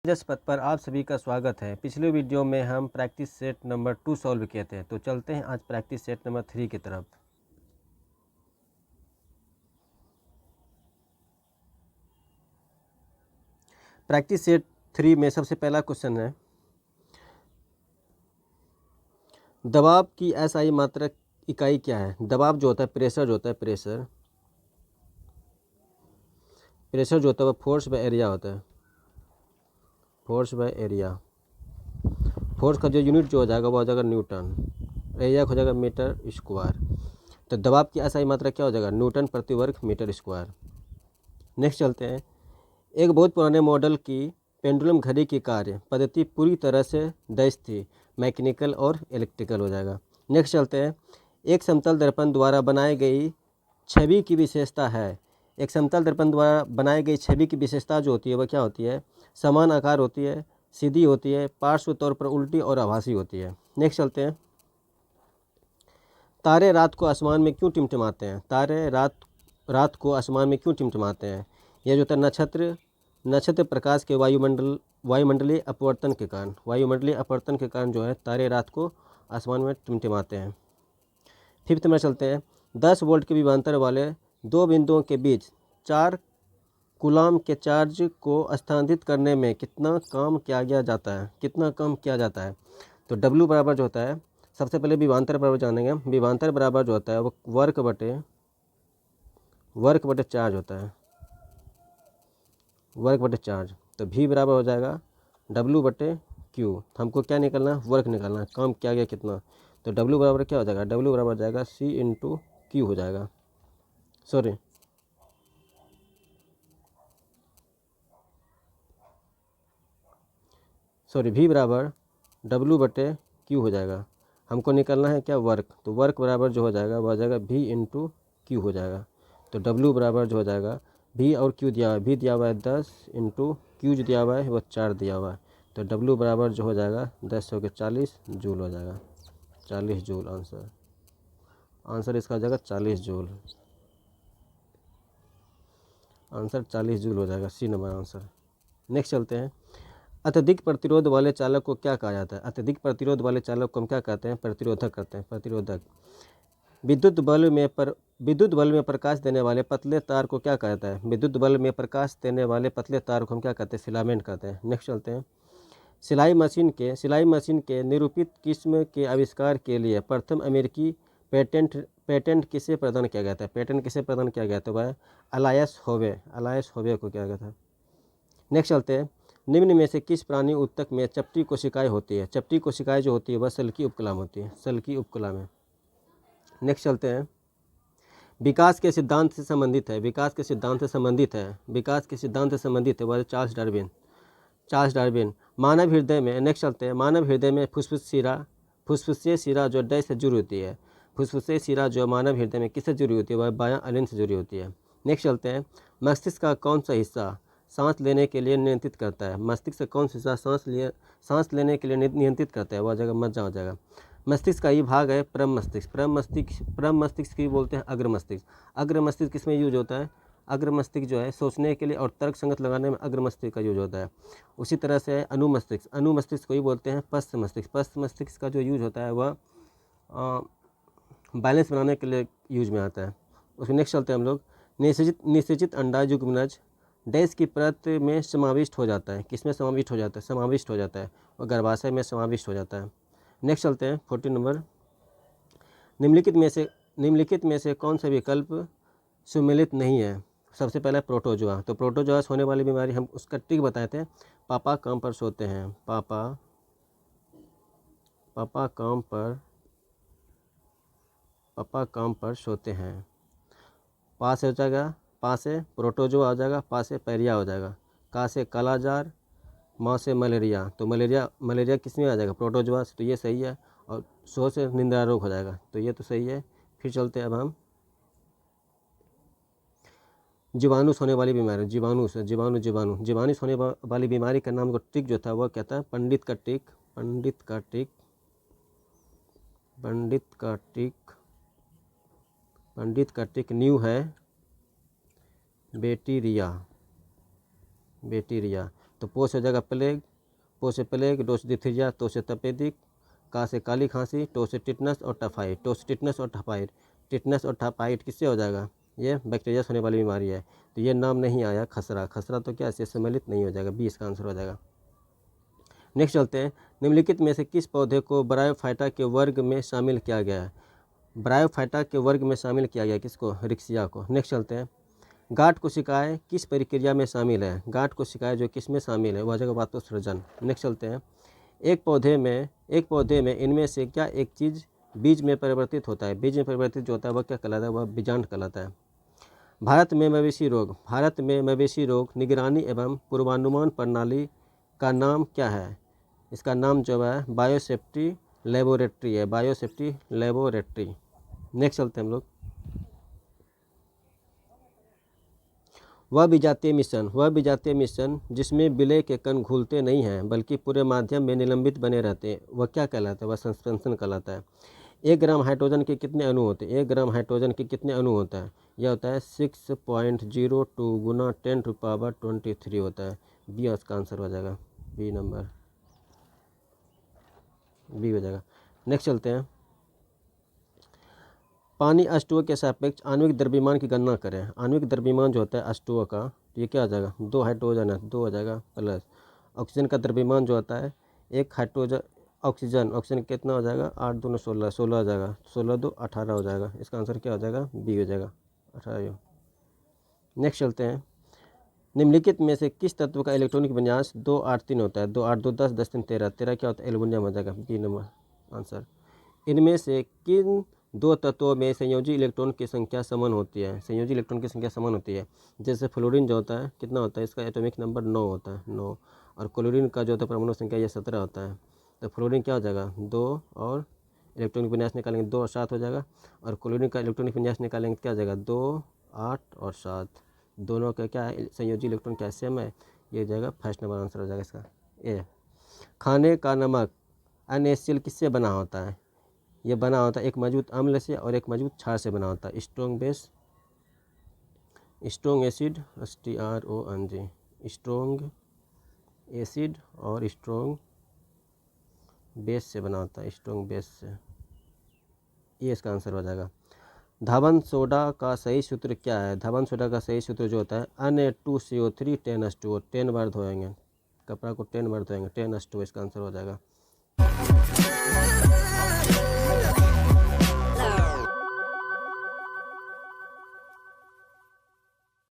जिस पद पर आप सभी का स्वागत है। पिछले वीडियो में हम प्रैक्टिस सेट नंबर 2 सॉल्व किए थे, तो चलते हैं आज प्रैक्टिस सेट नंबर 3 की तरफ। प्रैक्टिस सेट 3 में सबसे पहला क्वेश्चन है, दबाव की एसआई मात्रक इकाई क्या है। दबाव जो होता है, प्रेशर जो होता है, प्रेशर जो होता है वो फोर्स बाय एरिया होता है। फोर्स बाय एरिया, फोर्स का जो यूनिट जो हो जाएगा वो हो जाएगा न्यूटन, एरिया हो जाएगा मीटर स्क्वायर। तो दबाव की एसआई मात्रा क्या हो जाएगा, न्यूटन प्रति वर्ग मीटर स्क्वायर। नेक्स्ट चलते हैं, एक बहुत पुराने मॉडल की पेंडुलम घड़ी की कार्य पद्धति पूरी तरह से दैश थी, मैकेनिकल और इलेक्ट्रिकल हो जाएगा। नेक्स्ट चलते हैं, एक समतल दर्पण द्वारा बनाई गई छवि की विशेषता है। एक समतल दर्पण द्वारा बनाई गई छवि की विशेषता जो होती है वह क्या होती है, समान आकार होती है, सीधी होती है, पार्श्व तौर पर उल्टी और आभासी होती है। नेक्स्ट चलते हैं, तारे रात को आसमान में क्यों टिमटिमाते हैं। तारे रात को आसमान में क्यों टिमटिमाते हैं। यह जो होता है नक्षत्र प्रकाश के वायुमंडलीय अपवर्तन के कारण जो है तारे रात को आसमान में टिमटिमाते हैं। फिफ्थ में चलते हैं, 10 वोल्ट के विभवांतर वाले दो बिंदुओं के बीच 4 कूलाम के चार्ज को स्थानांतरित करने में कितना काम किया जाता है। तो W बराबर जो होता है, सबसे पहले विभवांतर बराबर जानेंगे। विभवांतर बराबर जो होता है वो वर्क बटे चार्ज होता है, वर्क बटे चार्ज। तो V बराबर हो जाएगा W बटे Q। हमको क्या निकलना है, वर्क निकलना है, काम किया गया कितना। तो W बराबर क्या हो जाएगा, W बराबर हो जाएगा C इंटू Q हो जाएगा। V बराबर W बटे Q हो जाएगा। हमको निकलना है क्या, वर्क। तो वर्क बराबर जो हो जाएगा वह हो जाएगा V इंटू Q हो जाएगा। तो W बराबर जो हो जाएगा, V और Q दिया हुआ है, V दिया हुआ है 10 इंटू Q जो दिया हुआ है वह 4 दिया हुआ है। तो W बराबर जो हो जाएगा 10 हो के 40 जूल हो जाएगा, 40 जूल आंसर इसका हो जाएगा 40 जूल। आंसर 40 जूल हो जाएगा, C नंबर आंसर। नेक्स्ट चलते हैं, अत्यधिक प्रतिरोध वाले चालक को क्या कहा जाता है। अत्यधिक प्रतिरोध वाले चालक को हम क्या कहते हैं, प्रतिरोधक कहते हैं, प्रतिरोधक। विद्युत बल्ब में प्रकाश देने वाले पतले तार को क्या कहता है। विद्युत बल्ब में प्रकाश देने वाले पतले तार को हम क्या कहते हैं, फिलामेंट कहते हैं। नेक्स्ट चलते हैं, सिलाई मशीन के निरूपित किस्म के आविष्कार के लिए प्रथम अमेरिकी पेटेंट किसे प्रदान किया गया था। पेटेंट किसे प्रदान किया गया था, वह अलायस होवे को किया गया था। नेक्स्ट चलते हैं, निम्न में से किस प्राणी उत्तक में चपटी कोशिकाएं होती है। चपटी कोशिकाएं जो होती है वह सल्की उपकला में होती है, सल्की उपकला में। नेक्स्ट चलते हैं, विकास के सिद्धांत से संबंधित है वह चार्ल्स डार्विन। मानव हृदय में, नेक्स्ट चलते हैं, मानव हृदय में फुसफुसीय शिरा जो डय से जुड़ी होती है। फुसफुसीय शिरा जो मानव हृदय में किससे जुड़ी होती है, वह बायां अलिंद से जुड़ी होती है। नेक्स्ट चलते हैं, मस्तिष्क का कौन सा हिस्सा सांस लेने के लिए नियंत्रित करता है। मस्तिष्क का कौन सा हिस्सा सांस लेने के लिए नियंत्रित करता है, वह जगह मज्जा हो जाएगा। मस्तिष्क का ही भाग है परम मस्तिष्क की बोलते हैं अग्र मस्तिष्क। अग्र मस्तिष्क किस में यूज होता है, अग्र मस्तिष्क जो है सोचने के लिए और तर्क संगत लगाने में अग्र मस्तिष्क का यूज होता है। उसी तरह से अनु मस्तिष्क को ही बोलते हैं पश्च मस्तिष्क। पश्च मस्तिष्क का जो यूज होता है वह बैलेंस बनाने के लिए यूज में आता है। उसमें नेक्स्ट चलते हैं हम लोग, निषेचित अंडा युग्मनज डैश की परत में समाविष्ट हो जाता है। किसमें समाविष्ट हो जाता है, और गर्भाशय में समाविष्ट हो जाता है। नेक्स्ट चलते हैं 14 नंबर, निम्नलिखित में से कौन सा विकल्प सुमेलित नहीं है। सबसे पहला प्रोटोजोआ। तो प्रोटोजोआ होने वाली बीमारी हम उसका ट्रिक बताए थे, पापा काम पर सोते हैं, पापा काम पर सोते हैं। पा से हो जाएगा, पा से प्रोटोजोआ हो जाएगा, पा से पैरिया हो जाएगा, का से कालाजार, माँ से मलेरिया। तो मलेरिया किस में आ जाएगा, प्रोटोजोआ से, तो ये सही है। और सो से निंद्रा रोग हो जाएगा, तो ये तो सही है। फिर चलते हैं अब हम जीवाणु होने वाली बीमारी, जीवाणु होने वाली बीमारी का नाम को टिक जो था वह क्या था, पंडित का टिक न्यू है बैक्टीरिया। तो पो से हो जाएगा प्लेग, पो से प्लेग, डो से डिथीरिया, तो से तपेदिक, का से काली खांसी, टो से टिटनस और टाइफाइड, टो से टिटनस और टाइफाइड। टिटनस और टाइफाइड किससे हो जाएगा? ये बैक्टीरिया से होने वाली बीमारी है, तो ये नाम नहीं आया खसरा। खसरा तो क्या इससे सम्मिलित नहीं हो जाएगा, बी इसका आंसर हो जाएगा। नेक्स्ट चलते हैं, निम्नलिखित में से किस पौधे को ब्रायोफाइटा के वर्ग में शामिल किया गया है? ब्रायोफाइटा के वर्ग में शामिल किया गया किसको? रिक्सिया को। नेक्स्ट चलते हैं, गांठ कोशिकाएं किस प्रक्रिया में शामिल है? गांठ कोशिकाएं जो किस में शामिल है? वह जगह वातोसृजन। नेक्स्ट चलते हैं, एक पौधे में इनमें से क्या एक चीज़ बीज में परिवर्तित होता है? बीज में परिवर्तित जो होता है वह क्या कहलाता है? वह बीजांड कहलाता है। भारत में मवेशी रोग निगरानी एवं पूर्वानुमान प्रणाली का नाम क्या है? इसका नाम जो है बायोसेफ्टी लेबोरेटरी है, बायोसेफ्टी लेबोरेटरी। नेक्स्ट चलते हैं हम लोग, वह विजातीय मिश्रण जिसमें विलय के कण घुलते नहीं हैं बल्कि पूरे माध्यम में निलंबित बने रहते हैं, वह क्या कहलाता है? वह सस्पेंशन कहलाता है। 1 ग्राम हाइड्रोजन के कितने अणु होते हैं? 1 ग्राम हाइड्रोजन के कितने अणु होता है? यह होता है 6.02 गुना 10⁻23 होता है। बी इसका आंसर हो जाएगा, बी नंबर बी हो जाएगा। नेक्स्ट चलते हैं, पानी H2O के सापेक्ष आणविक द्रव्यमान की गणना करें। आणविक द्रव्यमान जो होता है H2O का, ये क्या आ जाएगा? 2 हाइड्रोजन है, 2 हो जाएगा प्लस ऑक्सीजन का द्रव्यमान जो होता है 1 हाइड्रोजन ऑक्सीजन कितना हो जाएगा? 8 दूनी 16, 16 हो जाएगा, 16 2 18 हो जाएगा। इसका आंसर क्या हो जाएगा? बी हो जाएगा, 18। नेक्स्ट चलते हैं, निम्नलिखित में से किस तत्व का इलेक्ट्रॉनिक विन्यास 2 8 3 होता है? 2 8 2 10 10 3 13, 13 क्या होता है? एल्युमिनियम हो जाएगा, बी नंबर आंसर। इनमें से किन 2 तत्वों में संयोजी इलेक्ट्रॉन की संख्या समान होती है? संयोजी इलेक्ट्रॉन की संख्या समान होती है। जैसे फ्लोरीन जो होता है कितना होता है? इसका एटॉमिक नंबर 9 होता है, 9। और क्लोरीन का जो होता है परमाणु संख्या ये 17 होता है। तो फ्लोरीन क्या हो जाएगा? 2 और इलेक्ट्रॉनिक विन्यास निकालेंगे 2 और 7 हो जाएगा। और क्लोरीन का इलेक्ट्रॉनिक विन्यास निकालेंगे क्या हो जाएगा? 2 8 और 7। दोनों का क्या है? संयोजी इलेक्ट्रॉन क्या सेम है? ये हो जाएगा फर्स्ट नंबर आंसर हो जाएगा इसका ए। खाने का नमक NaCl किससे बना होता है? ये बना होता है एक मजबूत अम्ल से और एक मजबूत क्षार से बना होता है। Strong acid STRONG, strong acid और स्ट्रॉन्ग बेस से बना होता है, स्ट्रॉन्ग बेस से। ये इसका आंसर हो जाएगा। धावन सोडा का सही सूत्र क्या है? धावन सोडा का सही सूत्र जो होता है Na2CO3 10H2O। 10 बार धोएंगे कपड़ा को, 10 बार धोएंगे, 10H2O इसका आंसर हो जाएगा।